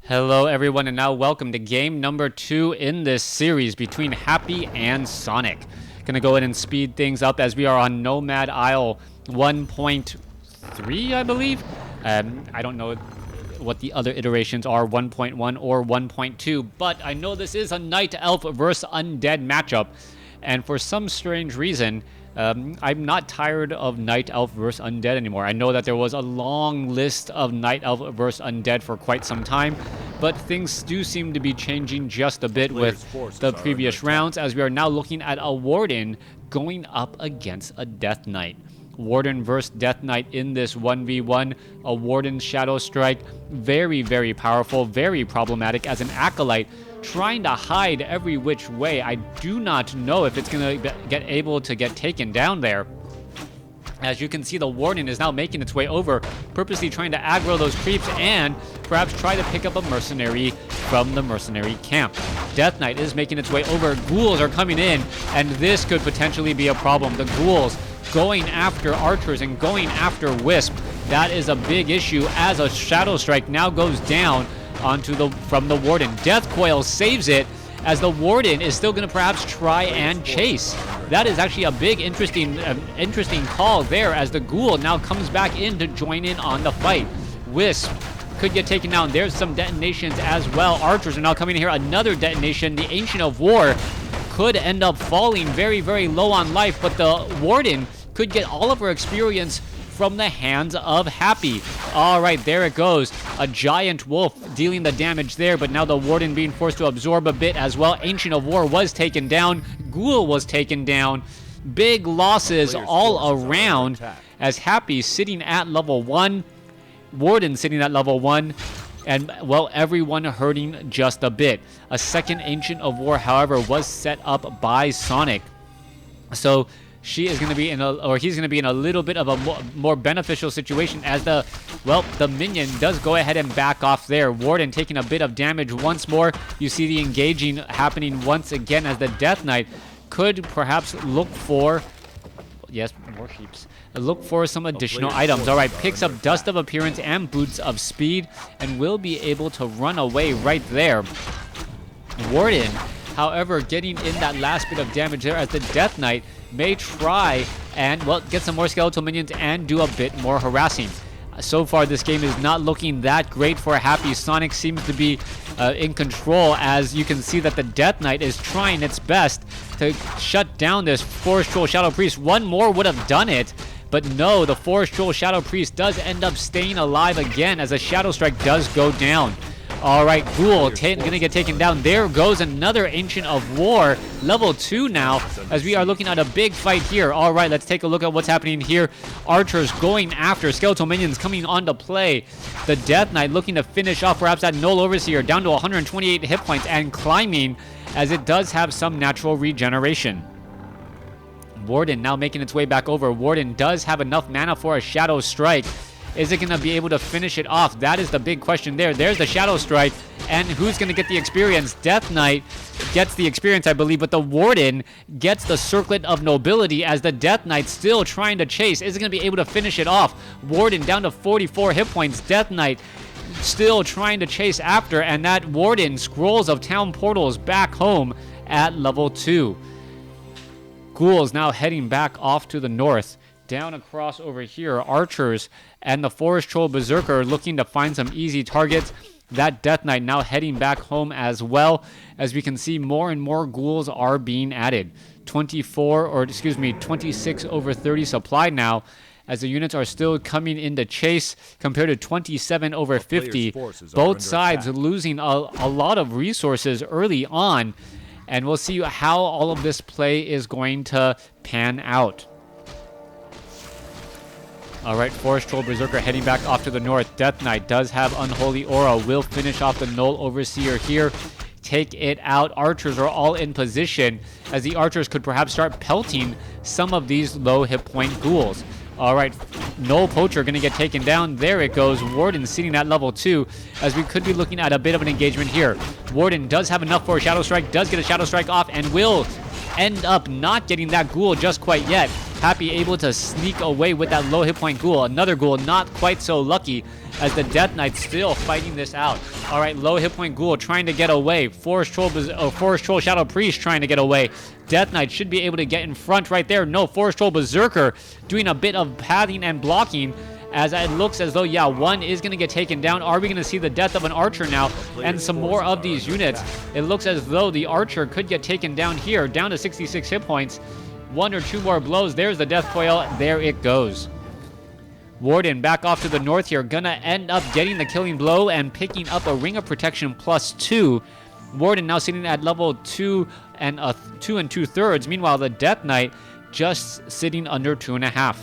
Hello everyone, and now welcome to game number 2 in this series between Happy and Sonik. Gonna go ahead and speed things up as we are on Nomad Isle 1.3, I believe. I don't know what the other iterations are, 1.1 or 1.2, but I know this is a Night Elf versus Undead matchup, and for some strange reason, I'm not tired of Night Elf vs. Undead anymore. I know that there was a long list of Night Elf vs. Undead for quite some time, but things do seem to be changing just a bit with the previous rounds, as we are now looking at a Warden going up against a Death Knight. Warden versus Death Knight in this 1v1. A Warden Shadow Strike, very, very powerful, very problematic as an Acolyte, trying to hide every which way. I do not know if it's going to get able to get taken down there. As you can see, the Warden is now making its way over, purposely trying to aggro those creeps and perhaps try to pick up a mercenary from the mercenary camp. Death Knight is making its way over. Ghouls are coming in, and this could potentially be a problem. The Ghouls going after archers and going after Wisp. That is a big issue as a Shadow Strike now goes down from the Warden. Death Coil saves it, as the Warden is still going to perhaps try and chase. That is actually a big interesting call there, as the Ghoul now comes back in to join in on the fight. Wisp could get taken down. There's some detonations as well. Archers are now coming in here. Another detonation. The Ancient of War could end up falling very, very low on life, but the Warden could get all of her experience from the hands of Happy. All right, there it goes. A giant wolf dealing the damage there, but now the Warden being forced to absorb a bit as well. Ancient of War was taken down. Ghoul was taken down. Big losses all around, as Happy sitting at level 1. Warden sitting at level 1. And, well, everyone hurting just a bit. A second Ancient of War, however, was set up by Sonik. So she is going to be in he's going to be in a little bit of a more beneficial situation, as the minion does go ahead and back off there. Warden taking a bit of damage once more. You see the engaging happening once again, as the Death Knight could perhaps look for, yes, more sheeps. Look for some additional items. All right, picks up Dust of Appearance and Boots of Speed, and will be able to run away right there. Warden, however, getting in that last bit of damage there, as the Death Knight may try and, well, get some more skeletal minions and do a bit more harassing. So far, this game is not looking that great for Happy. Sonik seems to be in control, as you can see that the Death Knight is trying its best to shut down this Forest Troll Shadow Priest. One more would have done it, but no, the Forest Troll Shadow Priest does end up staying alive again, as a Shadow Strike does go down. All right, Ghoul gonna get taken down. There goes another Ancient of War, level 2 now, as we are looking at a big fight here. All right, let's take a look at what's happening here. Archers going after skeletal minions coming onto play. The Death Knight looking to finish off perhaps that Null Overseer down to 128 hit points and climbing, as it does have some natural regeneration. Warden now making its way back over. Warden does have enough mana for a Shadow Strike. Is it going to be able to finish it off? That is the big question there. There's the Shadow Strike, and who's going to get the experience? Death Knight gets the experience, I believe, but the Warden gets the Circlet of Nobility, as the Death Knight still trying to chase. Is it going to be able to finish it off? Warden down to 44 hit points. Death Knight still trying to chase after, and that Warden Scrolls of Town Portals back home at level 2. Ghouls now heading back off to the north. Down across over here, Archers and the Forest Troll Berserker looking to find some easy targets. That Death Knight now heading back home as well, as we can see more and more Ghouls are being added. 26 over 30 supply now, as the units are still coming into chase, compared to 27 over 50. Both sides losing a lot of resources early on, and we'll see how all of this play is going to pan out. All right, Forest Troll Berserker heading back off to the north. Death Knight does have Unholy Aura. Will finish off the Null Overseer here. Take it out. Archers are all in position, as the Archers could perhaps start pelting some of these low hit point Ghouls. All right, Null Poacher going to get taken down. There it goes. Warden sitting at level 2, as we could be looking at a bit of an engagement here. Warden does have enough for a Shadow Strike, does get a Shadow Strike off, and will end up not getting that Ghoul just quite yet. Happy able to sneak away with that low hit point ghoul. Another ghoul not quite so lucky as the Death Knight still fighting this out. All right, low hit point ghoul trying to get away. Forest Troll Shadow Priest trying to get away. Death Knight should be able to get in front right there. No, Forest Troll Berserker doing a bit of pathing and blocking, as it looks as though, yeah, one is going to get taken down. Are we going to see the death of an archer now and some more of these units? It looks as though the archer could get taken down here, down to 66 hit points. One or two more blows. There's the death coil. There it goes. Warden back off to the north here, gonna end up getting the killing blow and picking up a Ring of Protection +2. Warden now sitting at level 2 and 2 2/3. Meanwhile, the Death Knight just sitting under 2.5.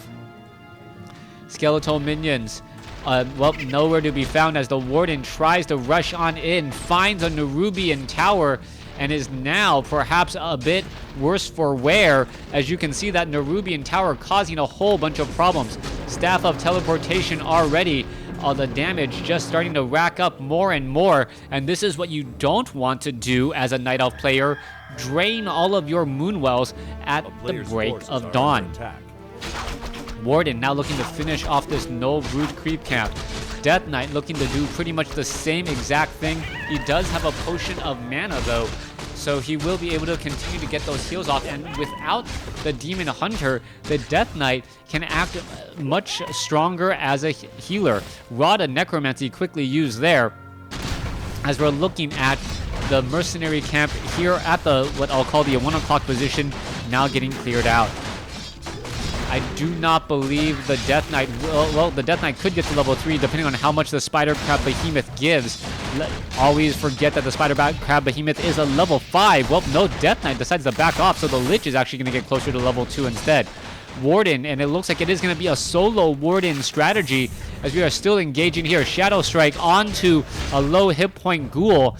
Skeletal minions, well, nowhere to be found as the Warden tries to rush on in, finds a Nerubian tower, and is now perhaps a bit worse for wear, as you can see that Nerubian tower causing a whole bunch of problems. Staff of Teleportation already, all the damage just starting to rack up more and more, and this is what you don't want to do as a Night Elf player. Drain all of your Moonwells at the break of dawn. Warden now looking to finish off this no root creep camp. Death Knight looking to do pretty much the same exact thing. He does have a potion of mana though, so he will be able to continue to get those heals off, and without the Demon Hunter, the Death Knight can act much stronger as a healer. Rod of Necromancy quickly used there, as we're looking at the mercenary camp here at the, what I'll call the 1 o'clock position, now getting cleared out. I do not believe the Death Knight will, well, the Death Knight could get to level 3 depending on how much the Spider Crab Behemoth gives. Always forget that the Spider Crab Behemoth is a level 5. Well, no, Death Knight decides to back off, so the Lich is actually going to get closer to level 2 instead. Warden, and it looks like it is going to be a solo Warden strategy as we are still engaging here. Shadow Strike onto a low hit point ghoul.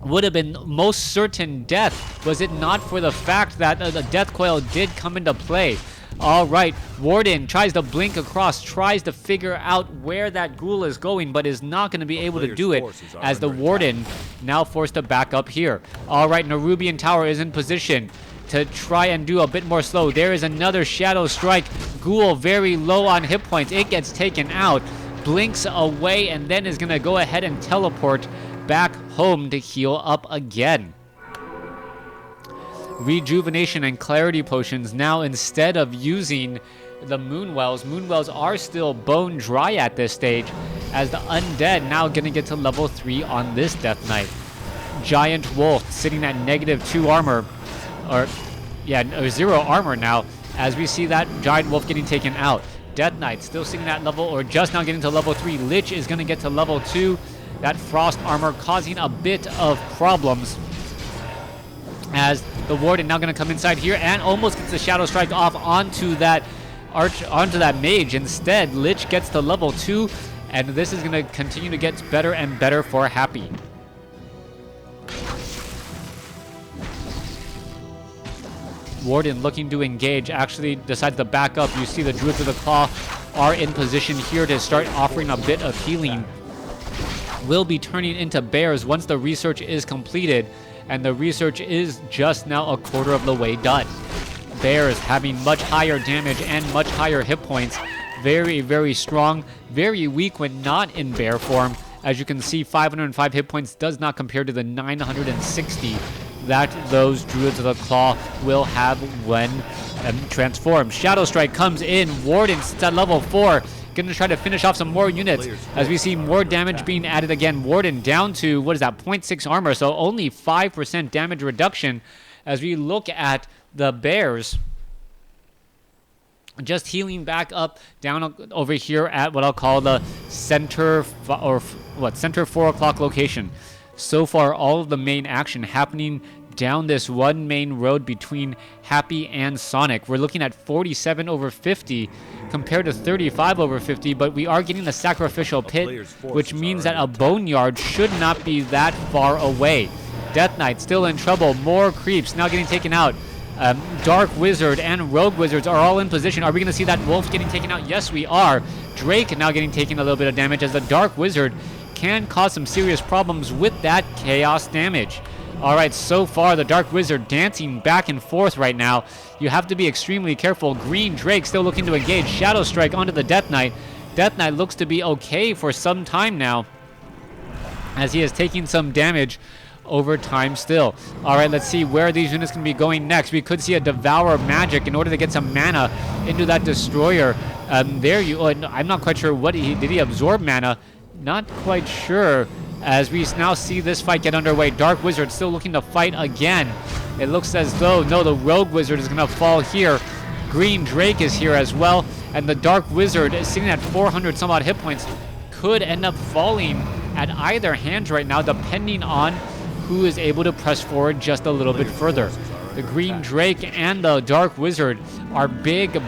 Would have been most certain death was it not for the fact that the death coil did come into play. All right, Warden tries to blink across, tries to figure out where that ghoul is going, but is not going to be able to do it as the Warden now forced to back up here. All right, Nerubian Tower is in position to try and do a bit more slow. There is another Shadow Strike. Ghoul very low on hit points. It gets taken out, blinks away, and then is going to go ahead and teleport back home to heal up again. Rejuvenation and Clarity Potions now, instead of using the Moonwells. Moonwells are still bone dry at this stage, as the Undead now going to get to level 3 on this Death Knight. Giant Wolf sitting at -2 armor, or 0 armor now, as we see that Giant Wolf getting taken out. Death Knight still sitting at level, or just now getting to level 3. Lich is going to get to level 2. That Frost armor causing a bit of problems, as the Warden now going to come inside here and almost gets the Shadow Strike off onto that mage. Instead, Lich gets to level 2, and this is going to continue to get better and better for Happy. Warden looking to engage, actually decides to back up. You see the Druids of the Claw are in position here to start offering a bit of healing. Will be turning into bears once the research is completed, and the research is just now a quarter of the way done. Bears having much higher damage and much higher hit points. Very, very strong, very weak when not in bear form. As you can see, 505 hit points does not compare to the 960 that those Druids of the Claw will have when transformed. Shadow Strike comes in. Warden sits at level 4. Going to try to finish off some more units as we see more damage being added again. Warden down to, what is that, 0.6 armor, so only 5% damage reduction as we look at the bears. Just healing back up down over here at what I'll call the center 4 o'clock location. So far, all of the main action happening down this one main road between Happy and Sonik. We're looking at 47 over 50 compared to 35 over 50, but we are getting a sacrificial pit, which means that a boneyard should not be that far away. Death Knight still in trouble. More creeps now getting taken out. Dark Wizard and Rogue Wizards are all in position. Are we going to see that Wolf getting taken out? Yes, we are. Drake now getting taken a little bit of damage, as the Dark Wizard can cause some serious problems with that chaos damage. All right, so far the Dark Wizard dancing back and forth right now. You have to be extremely careful. Green Drake still looking to engage. Shadow Strike onto the Death Knight. Death Knight looks to be okay for some time now, as he is taking some damage over time still. All right, let's see where these units can be going next. We could see a Devour Magic in order to get some mana into that Destroyer. I'm not quite sure what did he absorb mana? Not quite sure. As we now see this fight get underway, Dark Wizard still looking to fight again. It looks as though, no, the Rogue Wizard is going to fall here. Green Drake is here as well, and the Dark Wizard is sitting at 400 some odd hit points. Could end up falling at either hand right now, depending on who is able to press forward just a little bit further. The Green Drake and the Dark Wizard are big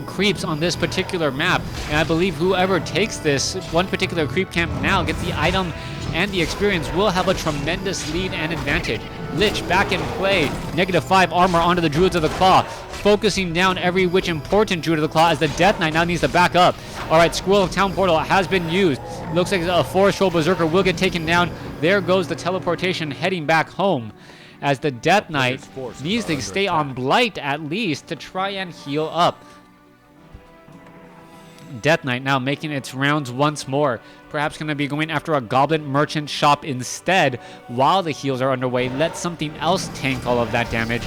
creeps on this particular map, and I believe whoever takes this one particular creep camp now gets the item and the experience will have a tremendous lead and advantage. Lich back in play, -5 armor onto the Druids of the Claw, focusing down every which important Druid of the Claw as the Death Knight now needs to back up. All right, Squirrel of Town Portal has been used. Looks like a Forest Troll Berserker will get taken down. There goes the teleportation heading back home, as the Death Knight needs to stay on Blight at least to try and heal up. Death Knight now making its rounds once more. Perhaps going to be going after a Goblin Merchant shop instead while the heals are underway. Let something else tank all of that damage.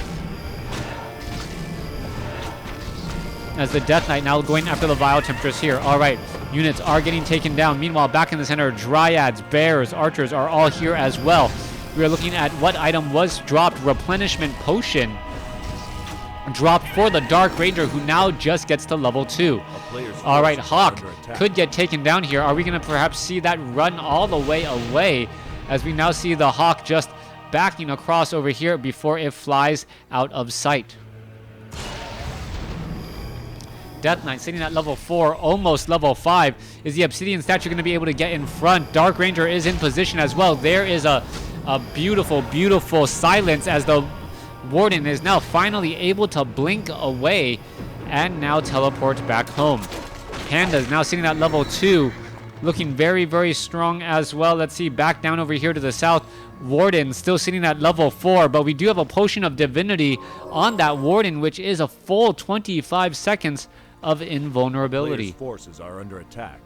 As the Death Knight now going after the Vile Temptress here. All right, units are getting taken down. Meanwhile, back in the center, Dryads, Bears, Archers are all here as well. We are looking at what item was dropped. Replenishment Potion dropped for the Dark Ranger, who now just gets to level 2. All right, Hawk could get taken down here. Are we going to perhaps see that run all the way away, as we now see the Hawk just backing across over here before it flies out of sight? Death Knight sitting at level 4, almost level 5. Is the Obsidian statue going to be able to get in front? Dark Ranger is in position as well. There is a beautiful silence as the Warden is now finally able to blink away and now teleport back home. Panda is now sitting at level 2, looking very strong as well. Let's see, back down over here to the south. Warden still sitting at level 4, but we do have a Potion of Divinity on that Warden, which is a full 25 seconds of invulnerability. Players' forces are under attack.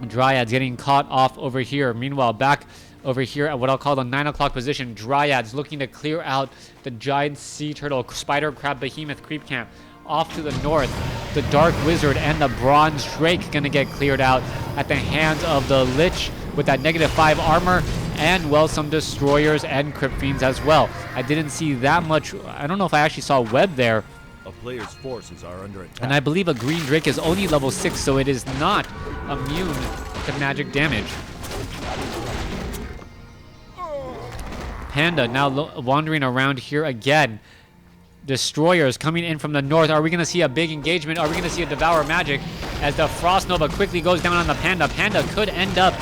Dryads getting caught off over here. Meanwhile, back over here at what I'll call the 9 o'clock position, Dryads looking to clear out the giant sea turtle, spider crab behemoth creep camp. Off to the north, the Dark Wizard and the Bronze Drake gonna get cleared out at the hands of the Lich with that -5 armor, and well, some Destroyers and Crypt Fiends as well. I didn't see that much. I don't know if I actually saw web there. A player's forces are under attack. And I believe a Green Drake is only level 6, so it is not immune to magic damage. Panda now wandering around here again. Destroyers coming in from the north. Are we going to see a big engagement? Are we going to see a Devour Magic as the Frost Nova quickly goes down on the Panda? Panda could end up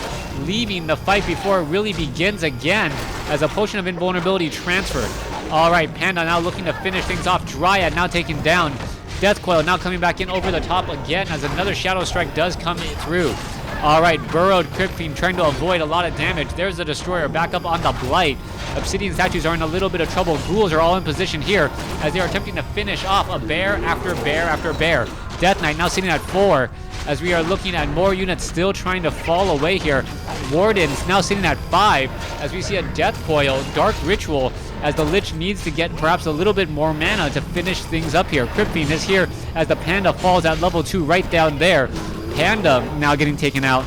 leaving the fight before it really begins again as a Potion of Invulnerability transferred. All right, Panda now looking to finish things off. Dryad now taken down. Death Coil now coming back in over the top again as another Shadow Strike does come through. All right, Burrowed Crypt Fiend trying to avoid a lot of damage. There's the Destroyer back up on the Blight. Obsidian statues are in a little bit of trouble. Ghouls are all in position here as they are attempting to finish off a bear after bear after bear. Death Knight now sitting at 4 as we are looking at more units still trying to fall away here. Wardens now sitting at 5 as we see a Death Coil, Dark Ritual, as the Lich needs to get perhaps a little bit more mana to finish things up here. Crypt Fiend is here as the Panda falls at level 2 right down there. Panda now getting taken out.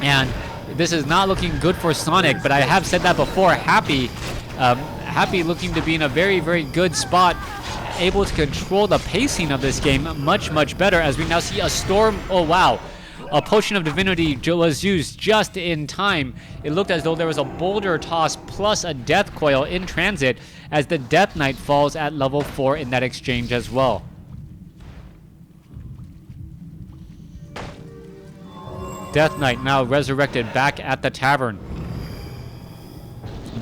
And this is not looking good for Sonik, but I have said that before. Happy looking to be in a very good spot, able to control the pacing of this game much better as we now see a Storm. Oh wow, a Potion of Divinity was used just in time. It looked as though there was a Boulder Toss plus a Death Coil in transit as the Death Knight falls at level 4 in that exchange as well. Death Knight now resurrected back at the tavern.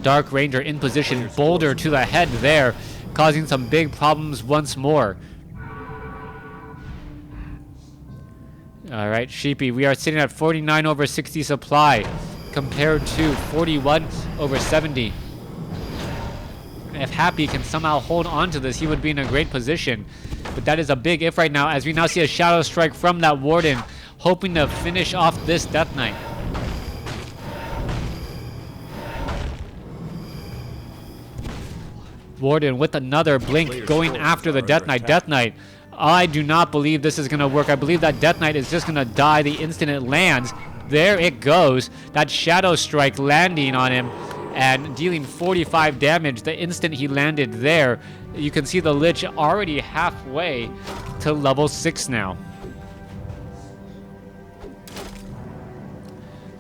Dark Ranger in position, Boulder to the head there, causing some big problems once more. All right, Sheepy, we are sitting at 49 over 60 supply compared to 41 over 70. If Happy can somehow hold on to this, he would be in a great position. But that is a big if right now, as we now see a Shadow Strike from that Warden, hoping to finish off this Death Knight. Warden with another blink going after the Death Knight. Death Knight, I do not believe this is going to work. I believe that Death Knight is just going to die the instant it lands. There it goes. That Shadow Strike landing on him and dealing 45 damage the instant he landed there. You can see the Lich already halfway to level 6 now.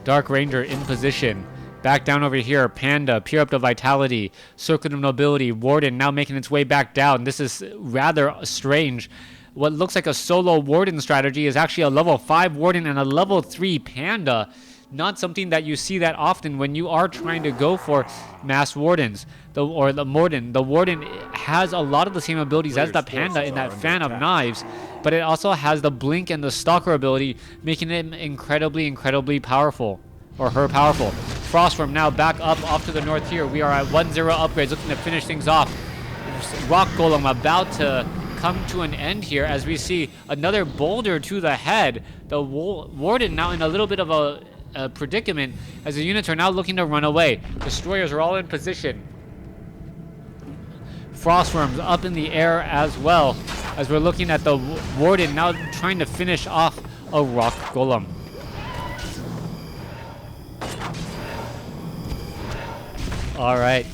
Dark Ranger in position. Back down over here, Panda, Pure Up to Vitality, Circlet of Nobility, Warden now making its way back down. This is rather strange. What looks like a solo Warden strategy is actually a level 5 Warden and a level 3 Panda. Not something that you see that often when you are trying to go for mass Wardens. The Warden has a lot of the same abilities as the Panda in that Fan of Knives, but it also has the Blink and the Stalker ability, making it incredibly, incredibly powerful. Or her powerful. Frostworm now back up off to the north here. We are at 1-0 upgrades, looking to finish things off. Rock Golem about to come to an end here as we see another boulder to the head. The Warden now in a little bit of a predicament as the units are now looking to run away. Destroyers are all in position. Frostworms up in the air as well as we're looking at the Warden now trying to finish off a Rock Golem. All right.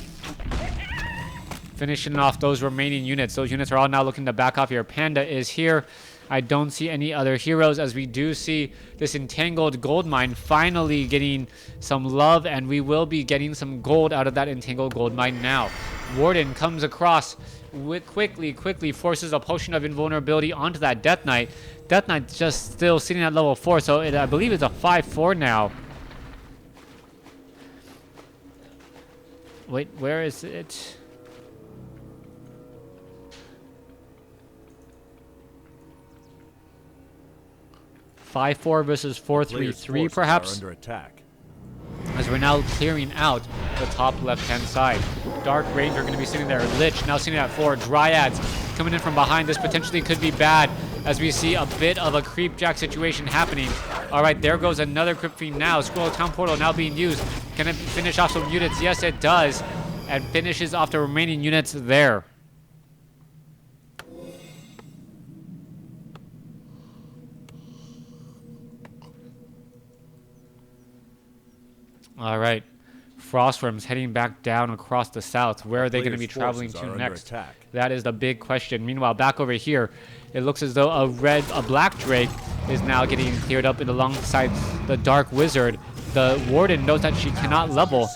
Finishing off those remaining units. Those units are all now looking to back off here. Panda is here. I don't see any other heroes as we do see this entangled gold mine finally getting some love, and we will be getting some gold out of that entangled gold mine now. Warden comes across quickly forces a potion of invulnerability onto that Death Knight. Death Knight's just still sitting at level 4, so I believe it's a 5-4 now. Wait, where is it? (5-4) versus 4-3-3, perhaps. Under attack. As we're now clearing out the top left-hand side. Dark Ranger going to be sitting there. Lich now sitting at 4. Dryads coming in from behind. This potentially could be bad as we see a bit of a creep jack situation happening. All right, there goes another Crypt Fiend now. Scroll of Town Portal now being used. Can it finish off some units? Yes, it does. And finishes off the remaining units there. All right. Frostworms heading back down across the south. Where are they going to be traveling to next? That is the big question. Meanwhile, back over here, it looks as though a black drake is now getting cleared up and alongside the dark wizard. The Warden knows that she cannot level.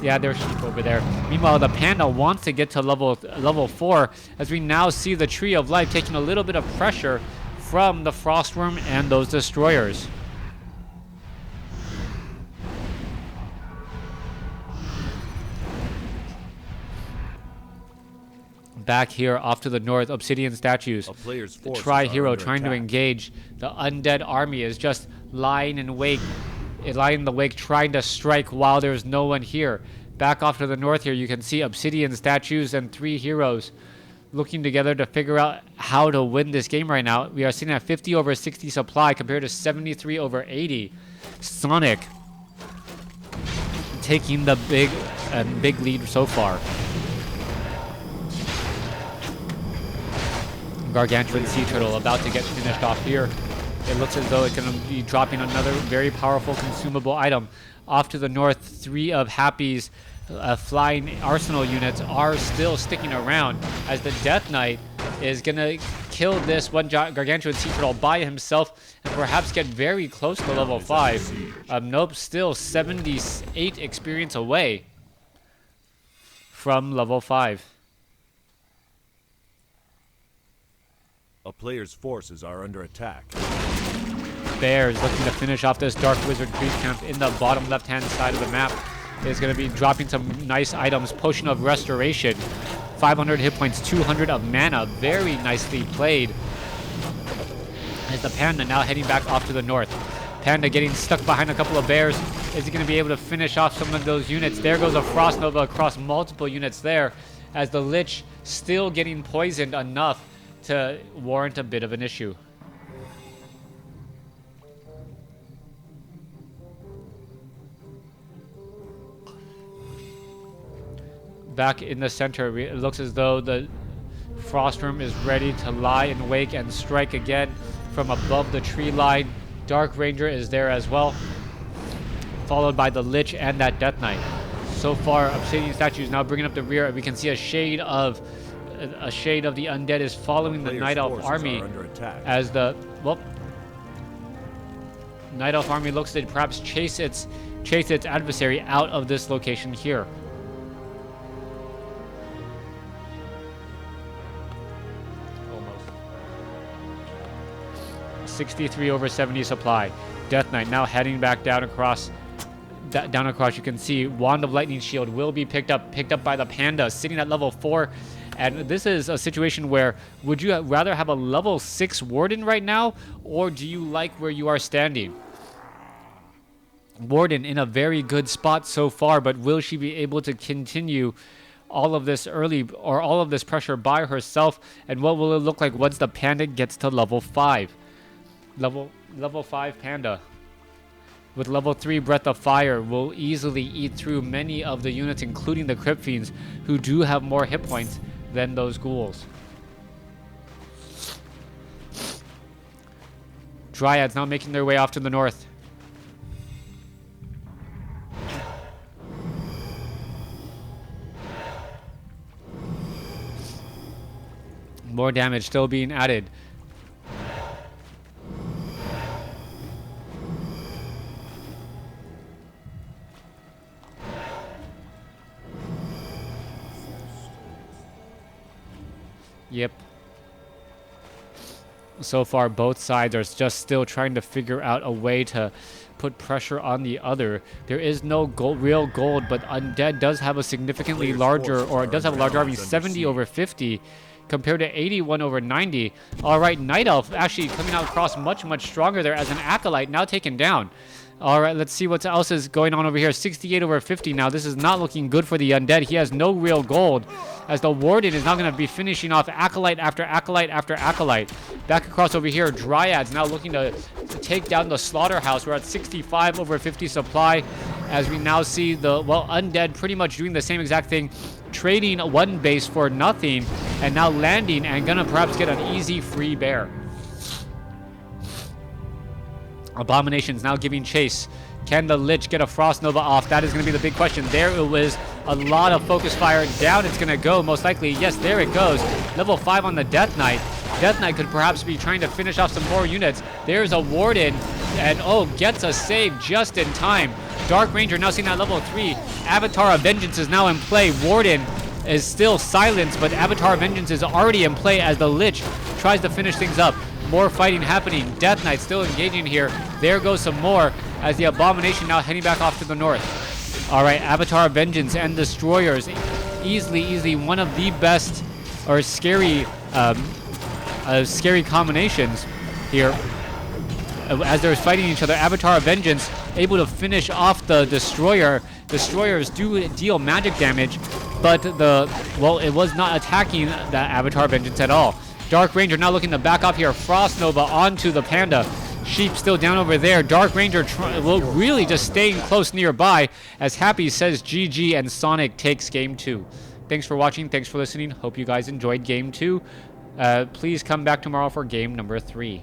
Yeah, there's sheep over there. Meanwhile, the Panda wants to get to level 4 as we now see the Tree of Life taking a little bit of pressure from the Frostworm and those destroyers. Back here off to the north, Obsidian Statues. The Tri-Hero trying to engage. The Undead army is just lying in wake. Lying in the wake, trying to strike while there's no one here. Back off to the north here, you can see Obsidian Statues and 3 heroes looking together to figure out how to win this game right now. We are sitting at 50 over 60 supply compared to 73 over 80. Sonik taking the big lead so far. Gargantuan Sea Turtle about to get finished off here. It looks as though it's going to be dropping another very powerful consumable item. Off to the north, 3 of Happy's flying arsenal units are still sticking around as the Death Knight is going to kill this one Gargantuan Sea Turtle by himself and perhaps get very close to level 5. Nope, still 78 experience away from level 5. A player's forces are under attack. Bears looking to finish off this Dark Wizard creep camp in the bottom left-hand side of the map. Is going to be dropping some nice items. Potion of Restoration, 500 hit points, 200 of mana. Very nicely played. As the Panda now heading back off to the north. Panda getting stuck behind a couple of bears. Is he going to be able to finish off some of those units? There goes a Frost Nova across multiple units there, as the Lich still getting poisoned enough to warrant a bit of an issue. Back in the center, it looks as though the Frost Room is ready to lie in wake and strike again from above the tree line. Dark Ranger is there as well, followed by the Lich and that Death Knight. So far, Obsidian Statue is now bringing up the rear. We can see a shade of the Undead is following the Night Elf army as the Night Elf army looks to perhaps chase its adversary out of this location here. 63 over 70 supply. Death Knight now heading back down across. You can see Wand of Lightning Shield will be picked up by the Panda, sitting at level 4. And this is a situation where, would you rather have a level 6 Warden right now, or do you like where you are standing? Warden in a very good spot so far, but will she be able to continue all of this pressure by herself? And what will it look like once the Panda gets to level 5? Level 5 Panda with level 3 Breath of Fire will easily eat through many of the units, including the Crypt Fiends, who do have more hit points than those ghouls. Dryads now making their way off to the north. More damage still being added. Yep. So far, both sides are just still trying to figure out a way to put pressure on the other. There is no real gold, but Undead does have a significantly larger, or it does have a larger army, 70 over 50, compared to 81 over 90. All right, Night Elf actually coming out across much, much stronger there as an Acolyte now taken down. All right, let's see what else is going on over here. 68 over 50 now. This is not looking good for the Undead. He has no real gold, as the Warden is now going to be finishing off Acolyte after Acolyte after Acolyte. Back across over here, Dryads now looking to take down the Slaughterhouse. We're at 65 over 50 supply, as we now see the, Undead pretty much doing the same exact thing, trading one base for nothing, and now landing and going to perhaps get an easy free bear. Abomination's now giving chase. Can the Lich get a Frost Nova off? That is going to be the big question. There it was, a lot of focus fire. Down it's going to go, most likely. Yes, there it goes. Level 5 on the Death Knight. Death Knight could perhaps be trying to finish off some more units. There's a Warden, and gets a save just in time. Dark Ranger now seeing at level 3. Avatar of Vengeance is now in play. Warden is still silenced, but Avatar of Vengeance is already in play as the Lich tries to finish things up. More fighting happening. Death Knight still engaging here. There goes some more as the Abomination now heading back off to the north. All right, Avatar of Vengeance and Destroyers. Easily one of the best or scary combinations here. As they're fighting each other, Avatar of Vengeance able to finish off the Destroyer. Destroyers do deal magic damage, but it was not attacking that Avatar of Vengeance at all. Dark Ranger now looking to back off here. Frost Nova onto the Panda. Sheep still down over there. Dark Ranger really just staying close nearby, as Happy says GG and Sonik takes game 2. Thanks for watching. Thanks for listening. Hope you guys enjoyed game 2. Please come back tomorrow for game number 3.